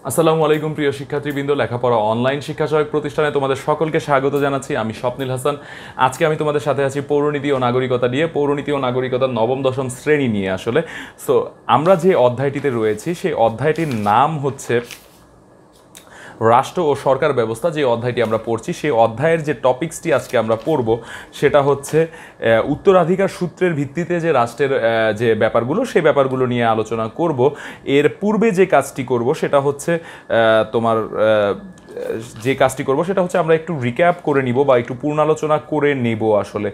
আসসালামু আলাইকুম প্রিয় শিক্ষার্থীবৃন্দ, লেখাপড়া অনলাইন শিক্ষা সহায়ক প্রতিষ্ঠানে তোমাদের সকলকে স্বাগত জানাচ্ছি। আমি স্বপ্নিল হাসান। আজকে আমি তোমাদের সাথে আছি পৌরনীতি ও নাগরিকতা নিয়ে, পৌরনীতি ও নাগরিকতার নবম দশম শ্রেণী নিয়ে। আসলে সো আমরা যে অধ্যায়টিতে রয়েছি সেই অধ্যায়টির নাম হচ্ছে রাষ্ট্র ও সরকার ব্যবস্থা। যে অধ্যায়টি আমরা পড়ছি সেই অধ্যায়ের যে টপিক্সটি আজকে আমরা পড়ব সেটা হচ্ছে উত্তরাধিকার সূত্রের ভিত্তিতে যে রাষ্ট্রের যে ব্যাপারগুলো সেই ব্যাপারগুলো নিয়ে আলোচনা করব। এর পূর্বে যে কাজটি করব সেটা হচ্ছে তোমার যে কাজটি করব সেটা হচ্ছে আমরা একটু রিক্যাপ করে নিব বা একটু পূর্ণালোচনা করে নেব। আসলে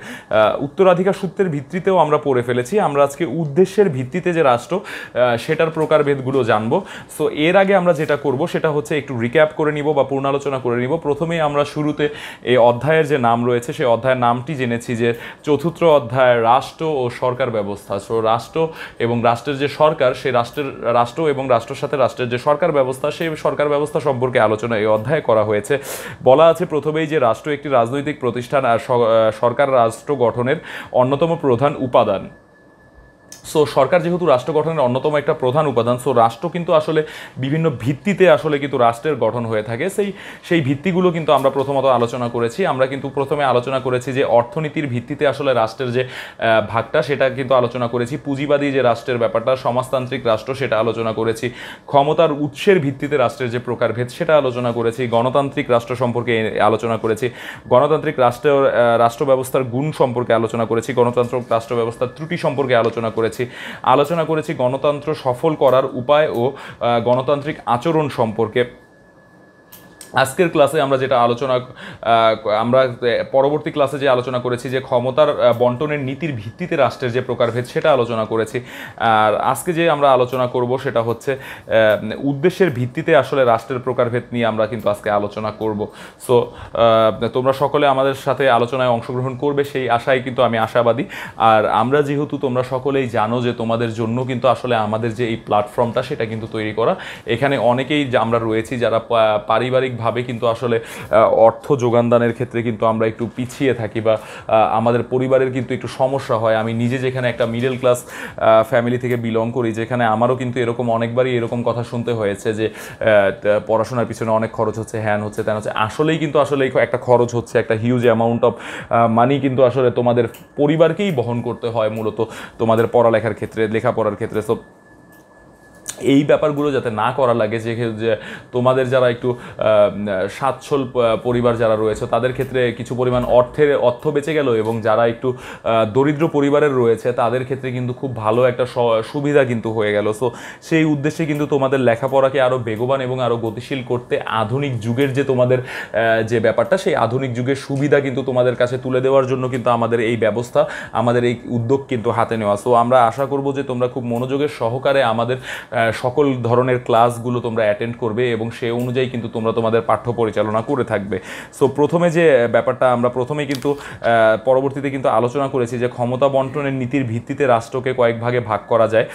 উত্তরাধিকার সূত্রের ভিত্তিতেও আমরা পড়ে ফেলেছি। আমরা আজকে উদ্দেশ্যের ভিত্তিতে যে রাষ্ট্র সেটার প্রকারভেদগুলো জানবো। সো এর আগে আমরা যেটা করব সেটা হচ্ছে একটু রিক্যাপ করে নিব বা পূর্ণালোচনা করে নিব। প্রথমেই আমরা শুরুতে এই অধ্যায়ের যে নাম রয়েছে সেই অধ্যায়ের নামটি জেনেছি যে চতুর্থ অধ্যায় রাষ্ট্র ও সরকার ব্যবস্থা। সো রাষ্ট্র এবং রাষ্ট্রের যে সরকার, সেই রাষ্ট্র এবং রাষ্ট্রের সাথে রাষ্ট্রের যে সরকার ব্যবস্থা সেই সরকার ব্যবস্থা সম্পর্কে আলোচনা এই অধ্যায়ে করা হয়েছে। বলা আছে প্রথমেই যে রাষ্ট্র একটি রাজনৈতিক প্রতিষ্ঠান আর সরকার রাষ্ট্র গঠনের অন্যতম প্রধান উপাদান। সো সরকার যেহেতু রাষ্ট্র গঠনের অন্যতম একটা প্রধান উপাদান, সো রাষ্ট্র কিন্তু আসলে বিভিন্ন ভিত্তিতে আসলে কিন্তু রাষ্ট্রের গঠন হয়ে থাকে। সেই ভিত্তিগুলো কিন্তু আমরা প্রথমত আলোচনা করেছি। আমরা কিন্তু প্রথমে আলোচনা করেছি যে অর্থনীতির ভিত্তিতে আসলে রাষ্ট্রের যে ভাগটা সেটা কিন্তু আলোচনা করেছি। পুঁজিবাদী যে রাষ্ট্রের ব্যাপারটা, সমাজতান্ত্রিক রাষ্ট্র, সেটা আলোচনা করেছি। ক্ষমতার উৎসের ভিত্তিতে রাষ্ট্রের যে প্রকারভেদ সেটা আলোচনা করেছি। গণতান্ত্রিক রাষ্ট্র সম্পর্কে আলোচনা করেছি। গণতান্ত্রিক রাষ্ট্র ব্যবস্থার গুণ সম্পর্কে আলোচনা করেছি। গণতান্ত্রিক রাষ্ট্র ব্যবস্থার ত্রুটি সম্পর্কে আলোচনা করেছি গণতন্ত্র সফল করার উপায় ও গণতান্ত্রিক আচরণ সম্পর্কে। আজকের ক্লাসে আমরা যেটা আমরা পরবর্তী ক্লাসে যে আলোচনা করেছি যে ক্ষমতার বন্টনের নীতির ভিত্তিতে রাষ্ট্রের যে প্রকারভেদ সেটা আলোচনা করেছি। আর আজকে যে আমরা আলোচনা করব সেটা হচ্ছে উদ্দেশ্যের ভিত্তিতে আসলে রাষ্ট্রের প্রকারভেদ নিয়ে আমরা কিন্তু আজকে আলোচনা করব। সো তোমরা সকলে আমাদের সাথে আলোচনায় অংশগ্রহণ করবে সেই আশায় কিন্তু আমি আশাবাদী। আর আমরা যেহেতু তোমরা সকলেই জানো যে তোমাদের জন্য কিন্তু আসলে আমাদের যে এই প্ল্যাটফর্মটা সেটা কিন্তু তৈরি করা। এখানে অনেকেই আমরা রয়েছি যারা পারিবারিক ভাবে কিন্তু আসলে অর্থ যোগানদানের ক্ষেত্রে কিন্তু আমরা একটু পিছিয়ে থাকি বা আমাদের পরিবারের কিন্তু একটু সমস্যা হয়। আমি নিজে যেখানে একটা মিডল ক্লাস ফ্যামিলি থেকে বিলং করি, যেখানে আমারও কিন্তু এরকম অনেকবারই এরকম কথা শুনতে হয়েছে যে পড়াশোনার পিছনে অনেক খরচ হচ্ছে, হ্যান হচ্ছে, ত্যান হচ্ছে। আসলেই কিন্তু আসলে একটা খরচ হচ্ছে, একটা হিউজ অ্যামাউন্ট অফ মানি কিন্তু আসলে তোমাদের পরিবারকেই বহন করতে হয় মূলত তোমাদের পড়ালেখার ক্ষেত্রে, লেখাপড়ার ক্ষেত্রে। সো এই ব্যাপারগুলো যাতে না করা লাগে, যে তোমাদের যারা একটু সচ্ছল পরিবার যারা রয়েছে তাদের ক্ষেত্রে কিছু পরিমাণ অর্থ বেঁচে গেল, এবং যারা একটু দরিদ্র পরিবারের রয়েছে তাদের ক্ষেত্রে কিন্তু খুব ভালো একটা সুবিধা কিন্তু হয়ে গেল। সো সেই উদ্দেশ্যে কিন্তু তোমাদের লেখাপড়াকে আরও বেগবান এবং আরও গতিশীল করতে আধুনিক যুগের যে তোমাদের যে ব্যাপারটা, সেই আধুনিক যুগের সুবিধা কিন্তু তোমাদের কাছে তুলে দেওয়ার জন্য কিন্তু আমাদের এই ব্যবস্থা, আমাদের এই উদ্যোগ কিন্তু হাতে নেওয়া। সো আমরা আশা করব যে তোমরা খুব মনোযোগের সহকারে আমাদের সকল ধরনের ক্লাসগুলো তোমরা অ্যাটেন্ড করবে এবং সেই অনুযায়ী কিন্তু তোমরা তোমাদের পাঠ্য পরিচালনা করে থাকবে। সো প্রথমে যে ব্যাপারটা আমরা প্রথমেই কিন্তু পরবর্তীতে কিন্তু আলোচনা করেছি যে ক্ষমতা বন্টনের নীতির ভিত্তিতে রাষ্ট্রকে কয়েক ভাগে ভাগ করা যায়।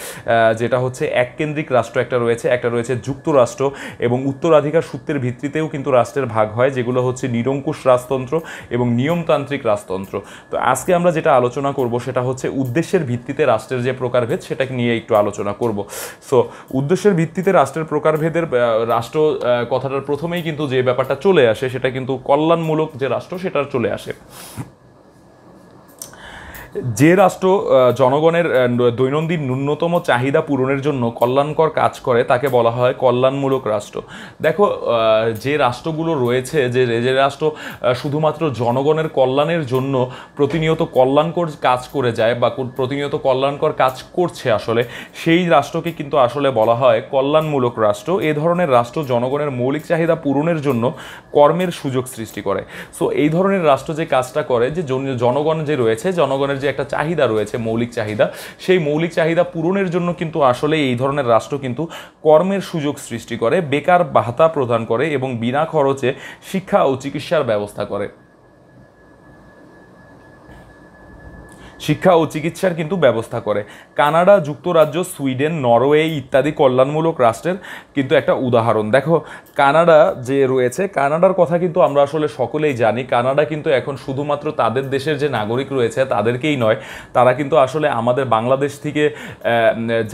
যেটা হচ্ছে এককেন্দ্রিক রাষ্ট্র একটা রয়েছে যুক্তরাষ্ট্র, এবং উত্তরাধিকার সূত্রের ভিত্তিতেও কিন্তু রাষ্ট্রের ভাগ হয়, যেগুলো হচ্ছে নিরঙ্কুশ রাজতন্ত্র এবং নিয়মতান্ত্রিক রাজতন্ত্র। তো আজকে আমরা যেটা আলোচনা করব সেটা হচ্ছে উদ্দেশ্যের ভিত্তিতে রাষ্ট্রের যে প্রকারভেদ সেটাকে নিয়ে একটু আলোচনা করব। সো উদ্দেশ্যের ভিত্তিতে রাষ্ট্রের প্রকারভেদের রাষ্ট্র কথাটার প্রথমেই কিন্তু যে ব্যাপারটা চলে আসে সেটা কিন্তু কল্যাণমূলক যে রাষ্ট্র সেটা চলে আসে। যে রাষ্ট্র জনগণের দৈনন্দিন ন্যূনতম চাহিদা পূরণের জন্য কল্যাণকর কাজ করে তাকে বলা হয় কল্যাণমূলক রাষ্ট্র। দেখো, যে রাষ্ট্রগুলো রয়েছে, যে রাষ্ট্র শুধুমাত্র জনগণের কল্যাণের জন্য প্রতিনিয়ত কল্যাণকর কাজ করে যায় বা প্রতিনিয়ত কল্যাণকর কাজ করছে, আসলে সেই রাষ্ট্রকে কিন্তু আসলে বলা হয় কল্যাণমূলক রাষ্ট্র। এ ধরনের রাষ্ট্র জনগণের মৌলিক চাহিদা পূরণের জন্য কর্মের সুযোগ সৃষ্টি করে। সো এই ধরনের রাষ্ট্র যে কাজটা করে, যে জনগণ যে রয়েছে, জনগণের যে একটা চাহিদা রয়েছে, মৌলিক চাহিদা, সেই মৌলিক চাহিদা পূরণের জন্য কিন্তু আসলে এই ধরনের রাষ্ট্র কিন্তু কর্মের সুযোগ সৃষ্টি করে, বেকার ভাতা প্রদান করে এবং বিনা খরচে শিক্ষা ও চিকিৎসার ব্যবস্থা করে। শিক্ষা ও চিকিৎসার কিন্তু ব্যবস্থা করে। কানাডা, যুক্তরাজ্য, সুইডেন, নরওয়ে ইত্যাদি কল্যাণমূলক রাষ্ট্রের কিন্তু একটা উদাহরণ। দেখো কানাডা যে রয়েছে, কানাডার কথা কিন্তু আমরা আসলে সকলেই জানি। কানাডা কিন্তু এখন শুধুমাত্র তাদের দেশের যে নাগরিক রয়েছে তাদেরকেই নয়, তারা কিন্তু আসলে আমাদের বাংলাদেশ থেকে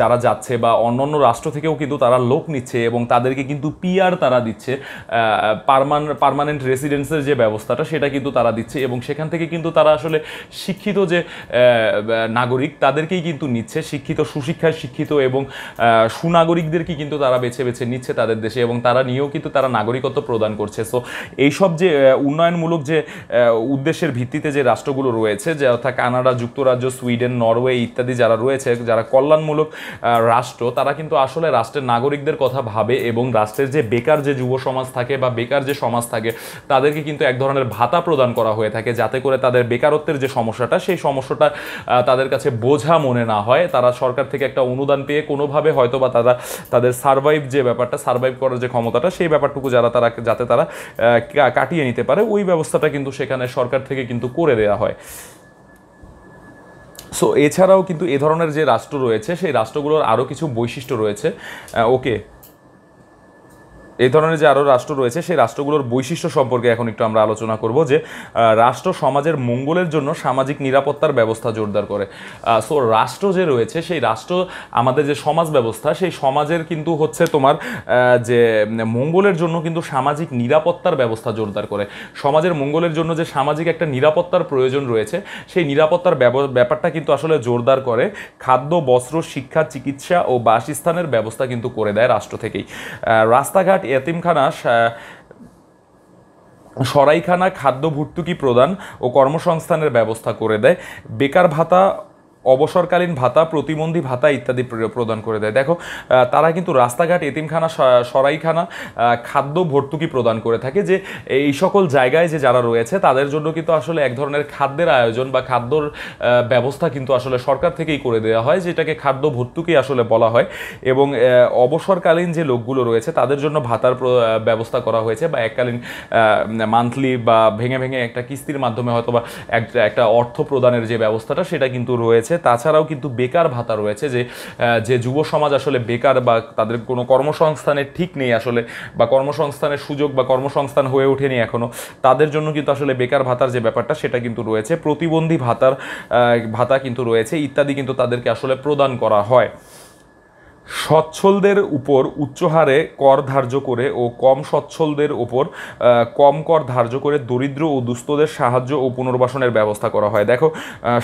যারা যাচ্ছে বা অন্যান্য রাষ্ট্র থেকেও কিন্তু তারা লোক নিচ্ছে এবং তাদেরকে কিন্তু পিআর তারা দিচ্ছে, পার্মানেন্ট রেসিডেন্সের যে ব্যবস্থাটা সেটা কিন্তু তারা দিচ্ছে এবং সেখান থেকে কিন্তু তারা আসলে শিক্ষিত যে নাগরিক তাদেরকেই কিন্তু নিচ্ছে, শিক্ষিত সুশিক্ষায় শিক্ষিত এবং সুনাগরিকদেরকে কিন্তু তারা বেছে বেছে নিচ্ছে তাদের দেশে এবং তারা নিয়েও কিন্তু তারা নাগরিকত্ব প্রদান করছে। সো এইসব যে উন্নয়নমূলক যে উদ্দেশ্যের ভিত্তিতে যে রাষ্ট্রগুলো রয়েছে, যে অর্থাৎ কানাডা, যুক্তরাজ্য, সুইডেন, নরওয়ে ইত্যাদি যারা রয়েছে, যারা কল্যাণমূলক রাষ্ট্র, তারা কিন্তু আসলে রাষ্ট্রের নাগরিকদের কথা ভাবে এবং রাষ্ট্রের যে বেকার যে যুব সমাজ থাকে বা বেকার যে সমাজ থাকে তাদেরকে কিন্তু এক ধরনের ভাতা প্রদান করা হয়ে থাকে, যাতে করে তাদের বেকারত্বের যে সমস্যাটা সেই সমস্যাটা তাদের কাছে বোঝা মনে না হয়। তারা সরকার থেকে একটা অনুদান পেয়ে কোনোভাবে হয়তো বা তারা তাদের সার্ভাইভ করার যে ক্ষমতাটা সেই ব্যাপারটুকু যাতে তারা কাটিয়ে নিতে পারে, ওই ব্যবস্থাটা কিন্তু সেখানে সরকার থেকে কিন্তু করে দেওয়া হয়। সো এছাড়াও কিন্তু এ ধরনের যে রাষ্ট্র রয়েছে সেই রাষ্ট্রগুলোর আরও কিছু বৈশিষ্ট্য রয়েছে। ওকে, এই ধরনের যে আরও রাষ্ট্র রয়েছে সেই রাষ্ট্রগুলোর বৈশিষ্ট্য সম্পর্কে এখন একটু আমরা আলোচনা করব। যে রাষ্ট্র সমাজের মঙ্গলের জন্য সামাজিক নিরাপত্তার ব্যবস্থা জোরদার করে। সো রাষ্ট্র যে রয়েছে সেই রাষ্ট্র আমাদের যে সমাজ ব্যবস্থা সেই সমাজের কিন্তু হচ্ছে তোমার যে মঙ্গলের জন্য কিন্তু সামাজিক নিরাপত্তার ব্যবস্থা জোরদার করে। সমাজের মঙ্গলের জন্য যে সামাজিক একটা নিরাপত্তার প্রয়োজন রয়েছে সেই নিরাপত্তার ব্যাপারটা কিন্তু আসলে জোরদার করে। খাদ্য, বস্ত্র, শিক্ষা, চিকিৎসা ও বাসস্থানের ব্যবস্থা কিন্তু করে দেয় রাষ্ট্র থেকেই। রাস্তাঘাট, এতিমখানা, সরাইখানা, খাদ্য ভর্তুকি প্রদান ও কর্মসংস্থানের ব্যবস্থা করে দেয়। বেকার ভাতা, অবসরকালীন ভাতা, প্রতিবন্ধী ভাতা ইত্যাদি প্রদান করে দেয়। দেখো তারা কিন্তু রাস্তাঘাট, এতিমখানা, সরাইখানা, খাদ্য ভর্তুকি প্রদান করে থাকে। যে এই সকল জায়গায় যে যারা রয়েছে তাদের জন্য কিন্তু আসলে এক ধরনের খাদ্যের আয়োজন বা খাদ্যর ব্যবস্থা কিন্তু আসলে সরকার থেকেই করে দেওয়া হয়, যেটাকে খাদ্য ভর্তুকি আসলে বলা হয়। এবং অবসরকালীন যে লোকগুলো রয়েছে তাদের জন্য ভাতার ব্যবস্থা করা হয়েছে, বা এককালীন মান্থলি বা ভেঙে ভেঙে একটা কিস্তির মাধ্যমে হয়তো বা একটা অর্থ প্রদানের যে ব্যবস্থাটা সেটা কিন্তু রয়েছে। তাছাড়াও কিন্তু বেকার ভাতা রয়েছে, যে যুব সমাজ আসলে বেকার বা তাদের কোনো কর্মসংস্থানের ঠিক নেই আসলে, বা কর্মসংস্থানের সুযোগ বা কর্মসংস্থান হয়ে ওঠেনি এখনো, তাদের জন্য কিন্তু আসলে বেকার ভাতার যে ব্যাপারটা সেটা কিন্তু রয়েছে। প্রতিবন্ধী ভাতা কিন্তু রয়েছে ইত্যাদি কিন্তু তাদেরকে আসলে প্রদান করা হয়। সচ্ছলদের উপর উচ্চ হারে কর ধার্য করে ও কম সচ্ছলদের উপর কম কর ধার্য করে দরিদ্র ও দুস্থদের সাহায্য ও পুনর্বাসনের ব্যবস্থা করা হয়। দেখো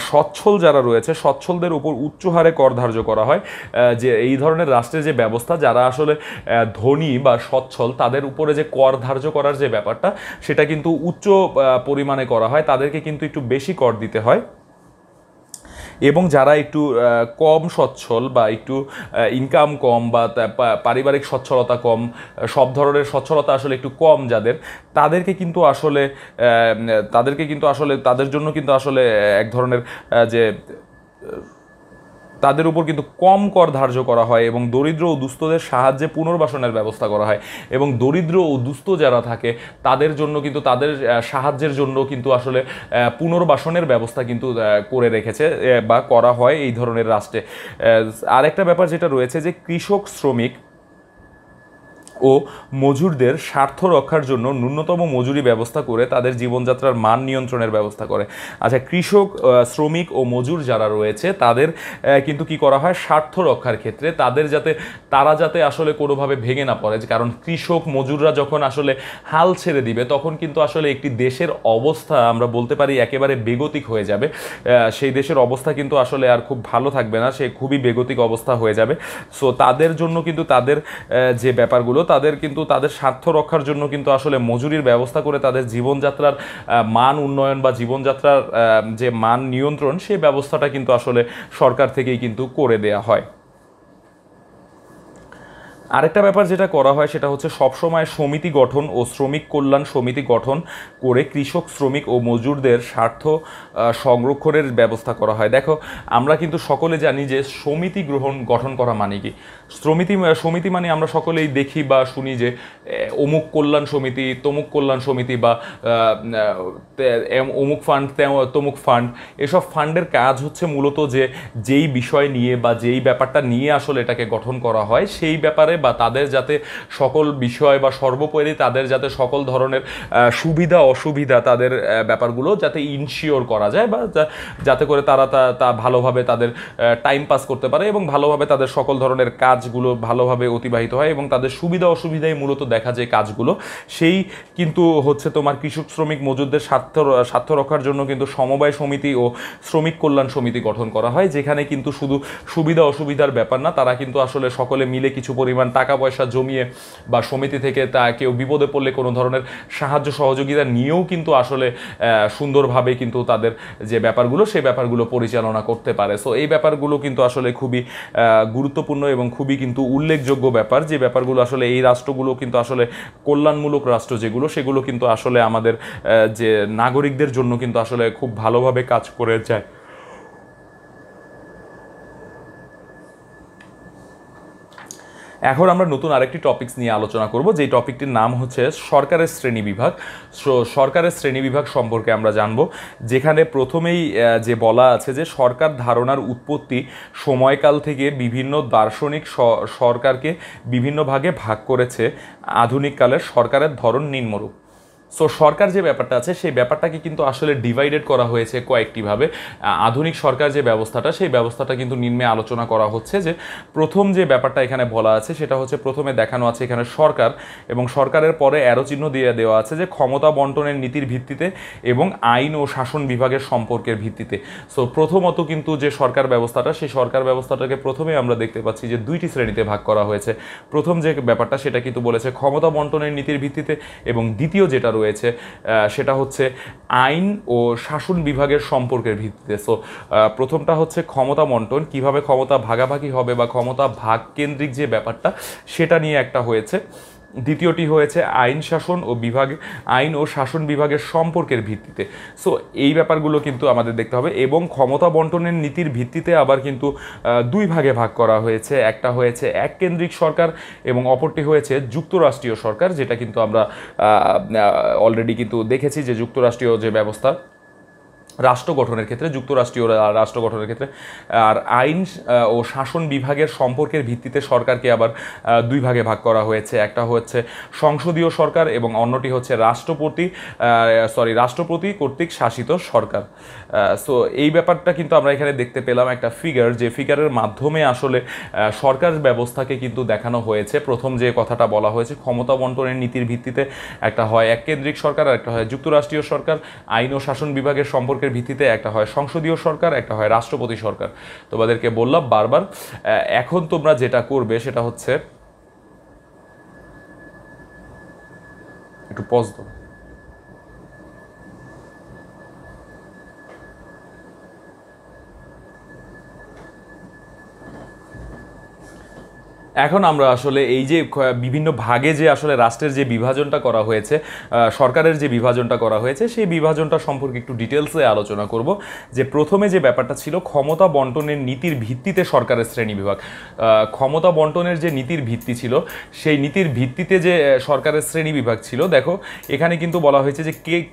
সচ্ছল যারা রয়েছে সচ্ছলদের উপর উচ্চ হারে কর ধার্য করা হয়। যে এই ধরনের রাষ্ট্রের যে ব্যবস্থা, যারা আসলে ধনী বা সচ্ছল তাদের উপরে যে কর ধার্য করার যে ব্যাপারটা সেটা কিন্তু উচ্চ পরিমাণে করা হয়, তাদেরকে কিন্তু একটু বেশি কর দিতে হয়। এবং যারা একটু কম সচ্ছল বা একটু ইনকাম কম বা পারিবারিক সচ্ছলতা কম, সব ধরনের সচ্ছলতা আসলে একটু কম যাদের, তাদেরকে কিন্তু আসলে তাদের জন্য কিন্তু আসলে এক ধরনের যে তাদের উপর কিন্তু কম কর ধার্য করা হয় এবং দরিদ্র ও দুস্থদের সাহায্যে পুনর্বাসনের ব্যবস্থা করা হয়। এবং দরিদ্র ও দুস্থ যারা থাকে তাদের জন্য কিন্তু তাদের সাহায্যের জন্য কিন্তু আসলে পুনর্বাসনের ব্যবস্থা কিন্তু করে রেখেছে বা করা হয় এই ধরনের রাষ্ট্রে। আরেকটা ব্যাপার যেটা রয়েছে যে কৃষক, শ্রমিক ও মজুরদের স্বার্থ রক্ষার জন্য ন্যূনতম মজুরি ব্যবস্থা করে তাদের জীবনযাত্রার মান নিয়ন্ত্রণের ব্যবস্থা করে। আচ্ছা, কৃষক, শ্রমিক ও মজুর যারা রয়েছে তাদের কিন্তু কি করা হয়, স্বার্থ রক্ষার ক্ষেত্রে তারা যাতে আসলে কোনোভাবে ভেঙে না পড়ে। কারণ কৃষক মজুররা যখন আসলে হাল ছেড়ে দিবে তখন কিন্তু আসলে একটি দেশের অবস্থা আমরা বলতে পারি একেবারে বেগতিক হয়ে যাবে। সেই দেশের অবস্থা কিন্তু আসলে আর খুব ভালো থাকবে না, সে খুবই বেগতিক অবস্থা হয়ে যাবে। সো তাদের জন্য কিন্তু তাদের যে ব্যাপারগুলো তাদের স্বার্থ রক্ষার জন্য কিন্তু আসলে মজুরির ব্যবস্থা করে তাদের জীবনযাত্রার মান উন্নয়ন বা জীবনযাত্রার যে মান নিয়ন্ত্রণ সেই ব্যবস্থাটা কিন্তু আসলে সরকার থেকেই কিন্তু করে দেয়া হয়। আরেকটা ব্যাপার যেটা করা হয় সেটা হচ্ছে সবসময় সমিতি গঠন ও শ্রমিক কল্যাণ সমিতি গঠন করে কৃষক শ্রমিক ও মজুরদের স্বার্থ সংরক্ষণের ব্যবস্থা করা হয়। দেখো আমরা কিন্তু সকলে জানি যে সমিতি গঠন করা মানে কি, সমিতি মানে আমরা সকলেই দেখি বা শুনি যে অমুক কল্যাণ সমিতি, তমুক কল্যাণ সমিতি বা অমুক ফান্ড তমুক ফান্ড। এসব ফান্ডের কাজ হচ্ছে মূলত যে যেই বিষয় নিয়ে বা যেই ব্যাপারটা নিয়ে আসলে এটাকে গঠন করা হয় সেই ব্যাপারে বা তাদের যাতে সকল বিষয় বা সর্বোপরি তাদের যাতে সকল ধরনের সুবিধা অসুবিধা তাদের ব্যাপারগুলো যাতে ইনশিওর করা যায় বা যাতে করে তারা তা ভালোভাবে তাদের টাইম পাস করতে পারে এবং ভালোভাবে তাদের সকল ধরনের কাজগুলো ভালোভাবে অতিবাহিত হয় এবং তাদের সুবিধা অসুবিধাই মূলত দেখা যায় কাজগুলো। সেই কিন্তু হচ্ছে তোমার কৃষক শ্রমিক মজুরদের স্বার্থ রক্ষার জন্য কিন্তু সমবায় সমিতি ও শ্রমিক কল্যাণ সমিতি গঠন করা হয়, যেখানে কিন্তু শুধু সুবিধা অসুবিধার ব্যাপার না, তারা কিন্তু আসলে সকলে মিলে কিছু পরিমাণ টাকা পয়সা জমিয়ে বা সমিতি থেকে তা কেউ বিপদে পড়লে কোনো ধরনের সাহায্য সহযোগিতা নিয়েও কিন্তু আসলে সুন্দরভাবে কিন্তু তাদের যে ব্যাপারগুলো সেই ব্যাপারগুলো পরিচালনা করতে পারে। সো এই ব্যাপারগুলো কিন্তু আসলে খুবই গুরুত্বপূর্ণ এবং খুবই কিন্তু উল্লেখযোগ্য ব্যাপার, যে ব্যাপারগুলো আসলে এই রাষ্ট্রগুলো কিন্তু আসলে কল্যাণমূলক রাষ্ট্র যেগুলো সেগুলো কিন্তু আসলে আমাদের যে নাগরিকদের জন্য কিন্তু আসলে খুব ভালোভাবে কাজ করে যায়। এখন আমরা নতুন আরেকটি টপিকস নিয়ে আলোচনা করব, যেই টপিকটির নাম হচ্ছে সরকারের শ্রেণীবিভাগ। সরকারের শ্রেণীবিভাগ সম্পর্কে আমরা জানব, যেখানে প্রথমেই যে বলা আছে যে সরকার ধারণার উৎপত্তি সময়কাল থেকে বিভিন্ন দার্শনিক সরকারকে বিভিন্ন ভাগে ভাগ করেছে। আধুনিক কালের সরকারের ধরন নিম্নরূপ। সো সরকার যে ব্যাপারটা আছে সেই ব্যাপারটাকে কিন্তু আসলে ডিভাইডেড করা হয়েছে কয়েকটিভাবে। আধুনিক সরকার যে ব্যবস্থাটা সেই ব্যবস্থাটা কিন্তু নিম্নে আলোচনা করা হচ্ছে। যে প্রথম যে ব্যাপারটা এখানে বলা আছে সেটা হচ্ছে প্রথমে দেখানো আছে এখানে সরকার, এবং সরকারের পরে অ্যারো চিহ্ন দিয়ে দেওয়া আছে যে ক্ষমতা বন্টনের নীতির ভিত্তিতে এবং আইন ও শাসন বিভাগের সম্পর্কের ভিত্তিতে। সো প্রথমত কিন্তু যে সরকার ব্যবস্থাটা সেই সরকার ব্যবস্থাটাকে প্রথমে আমরা দেখতে পাচ্ছি যে দুইটি শ্রেণীতে ভাগ করা হয়েছে। প্রথম যে ব্যাপারটা সেটা কিন্তু বলেছে ক্ষমতা বন্টনের নীতির ভিত্তিতে, এবং দ্বিতীয় যেটা রয়েছে সেটা হচ্ছে আইন ও শাসন বিভাগের সম্পর্কের ভিত্তিতে। সো প্রথমটা হচ্ছে ক্ষমতা বন্টন, কিভাবে ক্ষমতা ভাগাভাগি হবে বা ক্ষমতা ভাগ কেন্দ্রিক যে ব্যাপারটা সেটা নিয়ে একটা হয়েছে। দ্বিতীয়টি হয়েছে আইন ও শাসন বিভাগের সম্পর্কের ভিত্তিতে। সো এই ব্যাপারগুলো কিন্তু আমাদের দেখতে হবে, এবং ক্ষমতা বন্টনের নীতির ভিত্তিতে আবার কিন্তু দুই ভাগে ভাগ করা হয়েছে। একটা হয়েছে এককেন্দ্রিক সরকার এবং অপরটি হয়েছে যুক্তরাষ্ট্রীয় সরকার, যেটা কিন্তু আমরা অলরেডি কিন্তু দেখেছি যে যুক্তরাষ্ট্রীয় যে ব্যবস্থা রাষ্ট্র গঠনের ক্ষেত্রে, যুক্তরাষ্ট্রীয় রাষ্ট্র গঠনের ক্ষেত্রে। আর আইন ও শাসন বিভাগের সম্পর্কের ভিত্তিতে সরকারকে আবার দুই ভাগে ভাগ করা হয়েছে। একটা হচ্ছে সংসদীয় সরকার এবং অন্যটি হচ্ছে রাষ্ট্রপতি কর্তৃক শাসিত সরকার। সো এই ব্যাপারটা কিন্তু আমরা এখানে দেখতে পেলাম একটা ফিগার, যে ফিগারের মাধ্যমে আসলে সরকার ব্যবস্থাকে কিন্তু দেখানো হয়েছে। প্রথম যে কথাটা বলা হয়েছে ক্ষমতা বন্টনের নীতির ভিত্তিতে একটা হয় এককেন্দ্রিক সরকার আর একটা হয় যুক্তরাষ্ট্রীয় সরকার। আইন ও শাসন বিভাগের সম্পর্কের ভিত্তিতে একটা হয় সংসদীয় সরকার, একটা হয় রাষ্ট্রপতি সরকার। তোমাদেরকে বললাম বারবার। এখন তোমরা যেটা করবে সেটা হচ্ছে একটু পজ দাও। এখন আমরা আসলে এই যে বিভিন্ন ভাগে যে আসলে রাষ্ট্রের যে বিভাজনটা করা হয়েছে, সরকারের যে বিভাজনটা করা হয়েছে সেই বিভাজনটা সম্পর্কে একটু ডিটেলসে আলোচনা করব। যে প্রথমে যে ব্যাপারটা ছিল ক্ষমতা বন্টনের নীতির ভিত্তিতে সরকারের শ্রেণীবিভাগ। ক্ষমতা বন্টনের যে নীতির ভিত্তি ছিল সেই নীতির ভিত্তিতে যে সরকারের শ্রেণীবিভাগ ছিল, দেখো এখানে কিন্তু বলা হয়েছে যে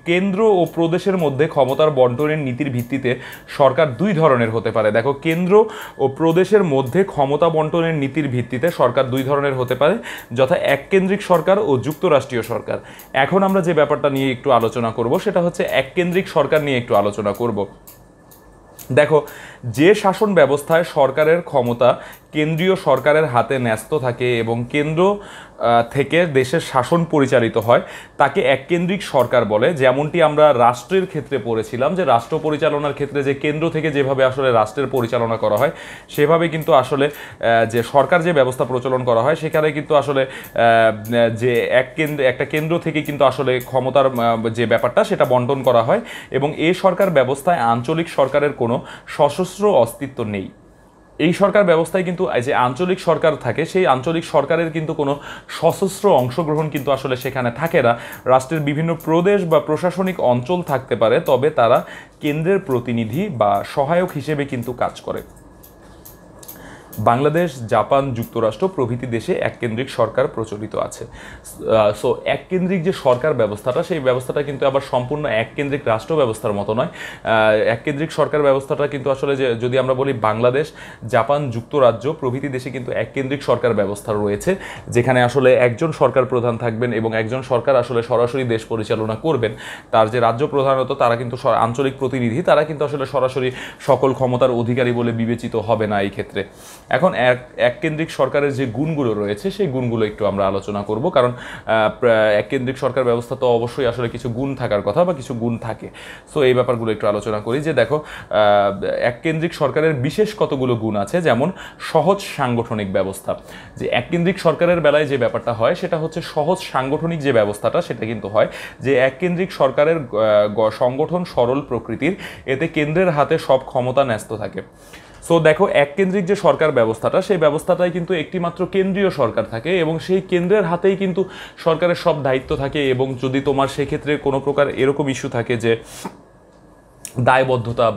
কেন্দ্র ও প্রদেশের মধ্যে ক্ষমতার বন্টনের নীতির ভিত্তিতে সরকার দুই ধরনের হতে পারে। দেখো কেন্দ্র ও প্রদেশের মধ্যে ক্ষমতা বন্টনের নীতির ভিত্তিতে সরকার দুই ধরনের হতে পারে, যথা এককেন্দ্রিক সরকার ও যুক্তরাষ্ট্রীয় সরকার। এখন আমরা যে ব্যাপারটা নিয়ে একটু আলোচনা করব সেটা হচ্ছে এককেন্দ্রিক সরকার নিয়ে একটু আলোচনা করব। দেখো যে শাসন ব্যবস্থায় সরকারের ক্ষমতা কেন্দ্রীয় সরকারের হাতে ন্যস্ত থাকে এবং কেন্দ্র থেকে দেশের শাসন পরিচালিত হয় তাকে এককেন্দ্রিক সরকার বলে। যেমনটি আমরা রাষ্ট্রের ক্ষেত্রে পড়েছিলাম যে রাষ্ট্র পরিচালনার ক্ষেত্রে যে কেন্দ্র থেকে যেভাবে আসলে রাষ্ট্রের পরিচালনা করা হয় সেভাবে কিন্তু আসলে যে সরকার যে ব্যবস্থা প্রচলন করা হয় সেখানে কিন্তু আসলে যে একটা কেন্দ্র থেকে কিন্তু আসলে ক্ষমতার যে ব্যাপারটা সেটা বন্টন করা হয়, এবং এই সরকার ব্যবস্থায় আঞ্চলিক সরকারের কোনো সশস্ত্র অস্তিত্ব নেই। এই সরকার ব্যবস্থায় কিন্তু যে আঞ্চলিক সরকার থাকে সেই আঞ্চলিক সরকারের কিন্তু কোনো সশস্ত্র অংশগ্রহণ কিন্তু আসলে সেখানে থাকে না। রাষ্ট্রের বিভিন্ন প্রদেশ বা প্রশাসনিক অঞ্চল থাকতে পারে, তবে তারা কেন্দ্রের প্রতিনিধি বা সহায়ক হিসেবে কিন্তু কাজ করে। বাংলাদেশ, জাপান, যুক্তরাষ্ট্র প্রভৃতি দেশে এককেন্দ্রিক সরকার প্রচলিত আছে। সো এককেন্দ্রিক যে সরকার ব্যবস্থাটা, সেই ব্যবস্থাটা কিন্তু আবার সম্পূর্ণ এককেন্দ্রিক রাষ্ট্র ব্যবস্থার মতো নয়। এককেন্দ্রিক সরকার ব্যবস্থাটা কিন্তু আসলে যে যদি আমরা বলি বাংলাদেশ, জাপান, যুক্তরাজ্য প্রভৃতি দেশে কিন্তু এককেন্দ্রিক সরকার ব্যবস্থা রয়েছে, যেখানে আসলে একজন সরকার প্রধান থাকবেন এবং একজন সরকার আসলে সরাসরি দেশ পরিচালনা করবেন। তার যে রাজ্য প্রধানত তারা কিন্তু আঞ্চলিক প্রতিনিধি, তারা কিন্তু আসলে সরাসরি সকল ক্ষমতার অধিকারী বলে বিবেচিত হবে না এই ক্ষেত্রে। এখন এককেন্দ্রিক সরকারের যে গুণগুলো রয়েছে সেই গুণগুলো একটু আমরা আলোচনা করব, কারণ এককেন্দ্রিক সরকার ব্যবস্থা তো অবশ্যই আসলে কিছু গুণ থাকার কথা বা কিছু গুণ থাকে। সো এই ব্যাপারগুলো একটু আলোচনা করি। যে দেখো, এককেন্দ্রিক সরকারের বিশেষ কতগুলো গুণ আছে, যেমন সহজ সাংগঠনিক ব্যবস্থা। যে এককেন্দ্রিক সরকারের বেলায় যে ব্যাপারটা হয় সেটা হচ্ছে সহজ সাংগঠনিক যে ব্যবস্থাটা, সেটা কিন্তু হয় যে এককেন্দ্রিক সরকারের সংগঠন সরল প্রকৃতির, এতে কেন্দ্রের হাতে সব ক্ষমতা ন্যস্ত থাকে। সো দেখো, এককেন্দ্রিক যে সরকার ব্যবস্থাটা, সেই ব্যবস্থাটাই কিন্তু একটি মাত্র কেন্দ্রীয় সরকার থাকে এবং সেই কেন্দ্রের হাতেই কিন্তু সরকারের সব দায়িত্ব থাকে। এবং যদি তোমার সেক্ষেত্রে কোনো প্রকার এরকম ইস্যু থাকে যে দায়বদ্ধতা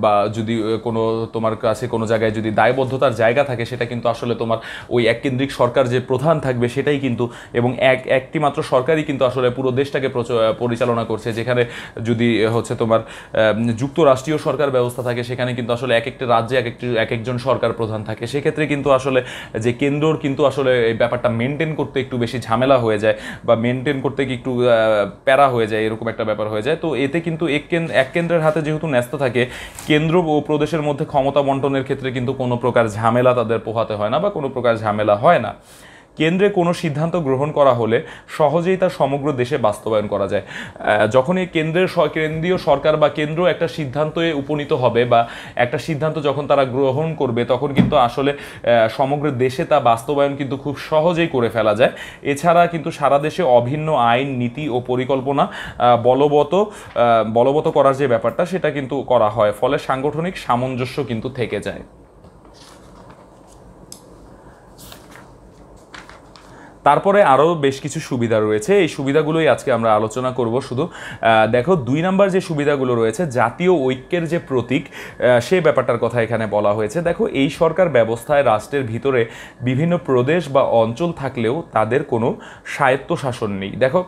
বা যদি কোনো তোমার কাছে কোনো জায়গায় যদি দায়বদ্ধতার জায়গা থাকে, সেটা কিন্তু আসলে তোমার ওই এককেন্দ্রিক সরকার যে প্রধান থাকবে সেটাই কিন্তু, এবং একটি মাত্র সরকারই কিন্তু আসলে পুরো দেশটাকে পরিচালনা করছে। যেখানে যদি হচ্ছে তোমার যুক্তরাষ্ট্রীয় সরকার ব্যবস্থা থাকে, সেখানে কিন্তু আসলে এক একটা রাজ্যে এক একজন সরকার প্রধান থাকে। সেক্ষেত্রে কিন্তু আসলে যে কেন্দ্রর কিন্তু আসলে এই ব্যাপারটা মেনটেন করতে একটু বেশি ঝামেলা হয়ে যায় বা মেনটেন করতে একটু প্যারা হয়ে যায়, এরকম একটা ব্যাপার হয়ে যায়। তো এতে কিন্তু এক কেন্দ্রের হাতে যেহেতু ন্যস্ত থাকে, কেন্দ্র ও প্রদেশের মধ্যে ক্ষমতা বন্টনের ক্ষেত্রে কিন্তু কোনো প্রকার ঝামেলা তাদের পোহাতে হয় না বা কোনো প্রকার ঝামেলা হয় না। কেন্দ্রে কোনো সিদ্ধান্ত গ্রহণ করা হলে সহজেই তা সমগ্র দেশে বাস্তবায়ন করা যায়। যখনই কেন্দ্রীয় সরকার বা কেন্দ্র একটা সিদ্ধান্তে উপনীত হবে বা একটা সিদ্ধান্ত যখন তারা গ্রহণ করবে, তখন কিন্তু আসলে সমগ্র দেশে তা বাস্তবায়ন কিন্তু খুব সহজেই করে ফেলা যায়। এছাড়া কিন্তু সারা দেশে অভিন্ন আইন, নীতি ও পরিকল্পনা বলবৎ করার যে ব্যাপারটা, সেটা কিন্তু করা হয়, ফলে সাংগঠনিক সামঞ্জস্য কিন্তু থেকে যায়। তারপরে আরও বেশ কিছু সুবিধা রয়েছে, এই সুবিধাগুলোই আজকে আমরা আলোচনা করব শুধু। দেখো, 2 নম্বর যে সুবিধাগুলো রয়েছে, জাতীয় ঐক্যের যে প্রতীক, সেই ব্যাপারটার কথা এখানে বলা হয়েছে। দেখো, এই সরকার ব্যবস্থায় রাষ্ট্রের ভিতরে বিভিন্ন প্রদেশ বা অঞ্চল থাকলেও তাদের কোনো স্বায়ত্তশাসন নেই। দেখো,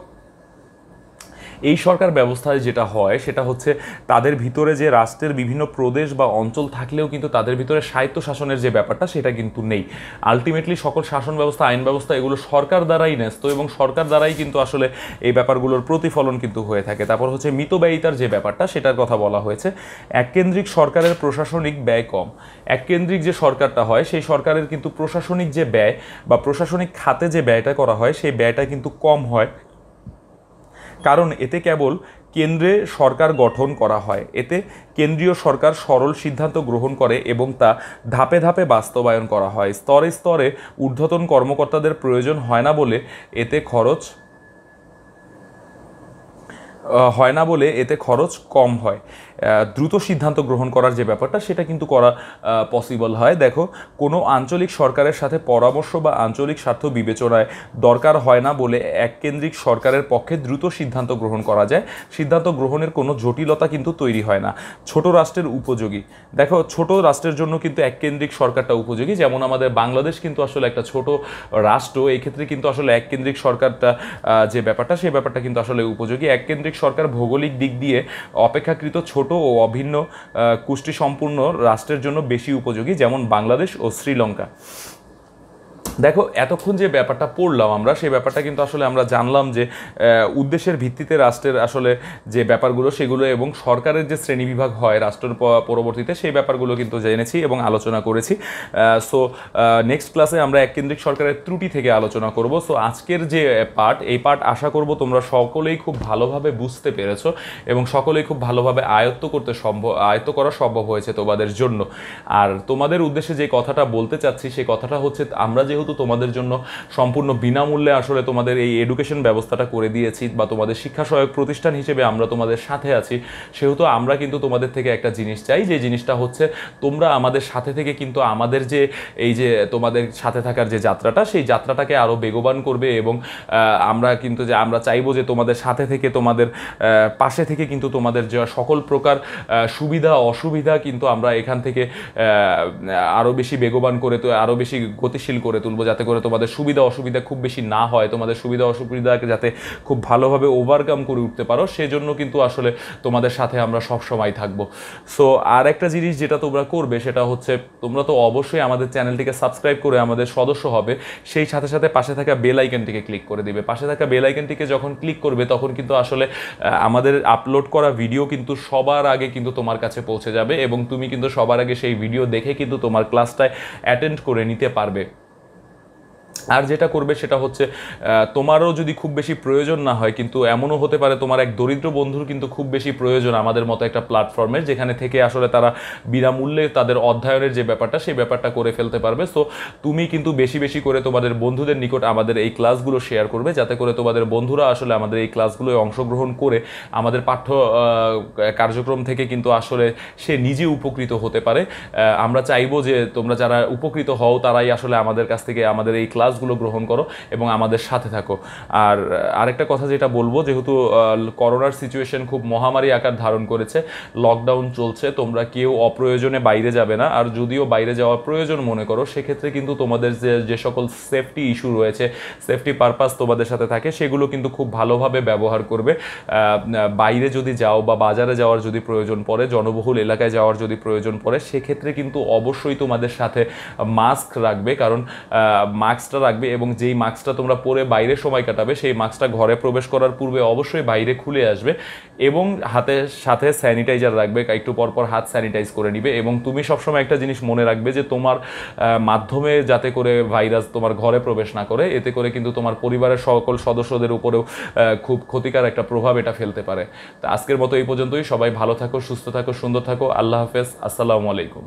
এই সরকার ব্যবস্থায় যেটা হয় সেটা হচ্ছে তাদের ভিতরে যে রাষ্ট্রের বিভিন্ন প্রদেশ বা অঞ্চল থাকলেও কিন্তু তাদের ভিতরে স্বায়ত্তশাসনের যে ব্যাপারটা, সেটা কিন্তু নেই। আলটিমেটলি সকল শাসন ব্যবস্থা, আইন ব্যবস্থা এগুলো সরকার দ্বারাই ন্যস্ত এবং সরকার দ্বারাই কিন্তু আসলে এই ব্যাপারগুলোর প্রতিফলন কিন্তু হয়ে থাকে। তারপর হচ্ছে মিতব্যয়িতার যে ব্যাপারটা, সেটার কথা বলা হয়েছে। এককেন্দ্রিক সরকারের প্রশাসনিক ব্যয় কম। এককেন্দ্রিক যে সরকারটা হয়, সেই সরকারের কিন্তু প্রশাসনিক যে ব্যয় বা প্রশাসনিক খাতে যে ব্যয়টা করা হয়, সেই ব্যয়টা কিন্তু কম হয়, কারণ এতে কেবল কেন্দ্রে সরকার গঠন করা হয়। এতে কেন্দ্রীয় সরকার সরল সিদ্ধান্ত গ্রহণ করে এবং তা ধাপে ধাপে বাস্তবায়ন করা হয়। স্তরে স্তরে ঊর্ধ্বতন কর্মকর্তাদের প্রয়োজন হয় না বলে এতে খরচ কম হয়। দ্রুত সিদ্ধান্ত গ্রহণ করার যে ব্যাপারটা, সেটা কিন্তু করা পসিবল হয়। দেখো, কোনো আঞ্চলিক সরকারের সাথে পরামর্শ বা আঞ্চলিক স্বার্থ বিবেচনায় দরকার হয় না বলে এককেন্দ্রিক সরকারের পক্ষে দ্রুত সিদ্ধান্ত গ্রহণ করা যায়। সিদ্ধান্ত গ্রহণের কোনো জটিলতা কিন্তু তৈরি হয় না। ছোট রাষ্ট্রের উপযোগী। দেখো, ছোট রাষ্ট্রের জন্য কিন্তু এককেন্দ্রিক সরকারটা উপযোগী। যেমন আমাদের বাংলাদেশ কিন্তু আসলে একটা ছোট রাষ্ট্র, এই ক্ষেত্রে কিন্তু আসলে এককেন্দ্রিক সরকারটা যে ব্যাপারটা, সেই ব্যাপারটা কিন্তু আসলে উপযোগী। এককেন্দ্রিক সরকার ভৌগোলিক দিক দিয়ে অপেক্ষাকৃত ছোট ও অভিন্ন কুষ্টি সম্পূর্ণ রাষ্ট্রের জন্য বেশি উপযোগী, যেমন বাংলাদেশ ও শ্রীলঙ্কা। দেখো, এতক্ষণ যে ব্যাপারটা পড়লাম আমরা, সেই ব্যাপারটা কিন্তু আসলে আমরা জানলাম যে উদ্দেশ্যের ভিত্তিতে রাষ্ট্রের আসলে যে ব্যাপারগুলো সেগুলো এবং সরকারের যে শ্রেণীবিভাগ হয় রাষ্ট্রের পরবর্তীতে, সেই ব্যাপারগুলো কিন্তু জেনেছি এবং আলোচনা করেছি। সো নেক্সট ক্লাসে আমরা এককেন্দ্রিক সরকারের ত্রুটি থেকে আলোচনা করব। সো আজকের যে এই পার্ট আশা করব তোমরা সকলেই খুব ভালোভাবে বুঝতে পেরেছো এবং সকলেই খুব ভালোভাবে আয়ত্ত করা সম্ভব হয়েছে তোমাদের জন্য। আর তোমাদের উদ্দেশ্যে যে কথাটা বলতে চাচ্ছি, সেই কথাটা হচ্ছে, আমরা যেহেতু যেহেতু তোমাদের জন্য সম্পূর্ণ বিনামূল্যে আসলে তোমাদের এই এডুকেশন ব্যবস্থাটা করে দিয়েছি বা তোমাদের শিক্ষা সহায়ক প্রতিষ্ঠান হিসেবে আমরা তোমাদের সাথে আছি, সেহেতু আমরা কিন্তু তোমাদের থেকে একটা জিনিস চাই, যে জিনিসটা হচ্ছে তোমরা আমাদের সাথে থেকে কিন্তু আমাদের যে এই যে তোমাদের সাথে থাকার যে যাত্রাটা, সেই যাত্রাটাকে আরও বেগবান করবে। এবং আমরা কিন্তু যে আমরা চাইবো যে তোমাদের সাথে থেকে তোমাদের পাশে থেকে কিন্তু তোমাদের যে সকল প্রকার সুবিধা অসুবিধা কিন্তু আমরা এখান থেকে আরও বেশি বেগবান করে আরও বেশি গতিশীল করে তুলবো, যাতে করে তোমাদের সুবিধা অসুবিধা খুব বেশি না হয়, তোমাদের সুবিধা অসুবিধাকে যাতে খুব ভালোভাবে ওভারকাম করে উঠতে পারো, সেজন্য কিন্তু আসলে তোমাদের সাথে আমরা সব সময় থাকবো। সো আর একটা জিনিস যেটা তোমরা করবে সেটা হচ্ছে তোমরা তো অবশ্যই আমাদের চ্যানেলটিকে সাবস্ক্রাইব করে আমাদের সদস্য হবে, সেই সাথে সাথে পাশে থাকা বেল আইকনটিকে ক্লিক করে দিবে। পাশে থাকা বেল আইকনটিকে যখন ক্লিক করবে তখন কিন্তু আসলে আমাদের আপলোড করা ভিডিও কিন্তু সবার আগে কিন্তু তোমার কাছে পৌঁছে যাবে, এবং তুমি কিন্তু সবার আগে সেই ভিডিও দেখে কিন্তু তোমার ক্লাসটায় অ্যাটেন্ড করে নিতে পারবে। আর যেটা করবে সেটা হচ্ছে তোমারও যদি খুব বেশি প্রয়োজন না হয়, কিন্তু এমনও হতে পারে তোমার এক দরিদ্র বন্ধুর কিন্তু খুব বেশি প্রয়োজন আমাদের মতো একটা প্ল্যাটফর্মের, যেখানে থেকে আসলে তারা বিনামূল্যে তাদের অধ্যয়নের যে ব্যাপারটা সেই ব্যাপারটা করে ফেলতে পারবে। সো তুমি কিন্তু বেশি বেশি করে তোমাদের বন্ধুদের নিকট আমাদের এই ক্লাসগুলো শেয়ার করবে, যাতে করে তোমাদের বন্ধুরা আসলে আমাদের এই ক্লাসগুলোয় অংশগ্রহণ করে আমাদের পাঠ্য কার্যক্রম থেকে কিন্তু আসলে সে নিজে উপকৃত হতে পারে। আমরা চাইবো যে তোমরা যারা উপকৃত হও তারাই আসলে আমাদের কাছ থেকে আমাদের এই ক্লাসগুলো গ্রহণ করো এবং আমাদের সাথে থাকো। আর আরেকটা কথা যেটা বলবো, যেহেতু করোনার সিচুয়েশন খুব মহামারী আকার ধারণ করেছে, লকডাউন চলছে, তোমরা কেউ অপ্রয়োজনে বাইরে যাবে না। আর যদিও বাইরে যাওয়ার প্রয়োজন মনে করো, সেক্ষেত্রে কিন্তু তোমাদের যে সকল সেফটি ইস্যু রয়েছে, সেফটি পারপাস তোমাদের সাথে থাকে, সেগুলো কিন্তু খুব ভালোভাবে ব্যবহার করবে। বাইরে যদি যাও বা বাজারে যাওয়ার যদি প্রয়োজন পড়ে, জনবহুল এলাকায় যাওয়ার যদি প্রয়োজন পড়ে, সেক্ষেত্রে কিন্তু অবশ্যই তোমাদের সাথে মাস্ক রাখবে, কারণ মাস্কটা রাখবে এবং যেই মাস্কটা তোমরা পরে বাইরে সময় কাটাবে, সেই মাস্কটা ঘরে প্রবেশ করার পূর্বে অবশ্যই বাইরে খুলে আসবে, এবং হাতের সাথে স্যানিটাইজার রাখবে, একটু পরপর হাত স্যানিটাইজ করে নিবে। এবং তুমি সবসময় একটা জিনিস মনে রাখবে যে তোমার মাধ্যমে যাতে করে ভাইরাস তোমার ঘরে প্রবেশ না করে, এতে করে কিন্তু তোমার পরিবারের সকল সদস্যদের উপরেও খুব ক্ষতিকর একটা প্রভাব এটা ফেলতে পারে। তো আজকের মতো এই পর্যন্তই। সবাই ভালো থাকো, সুস্থ থাকো, সুন্দর থাকো। আল্লাহ হাফেজ, আসসালামু আলাইকুম।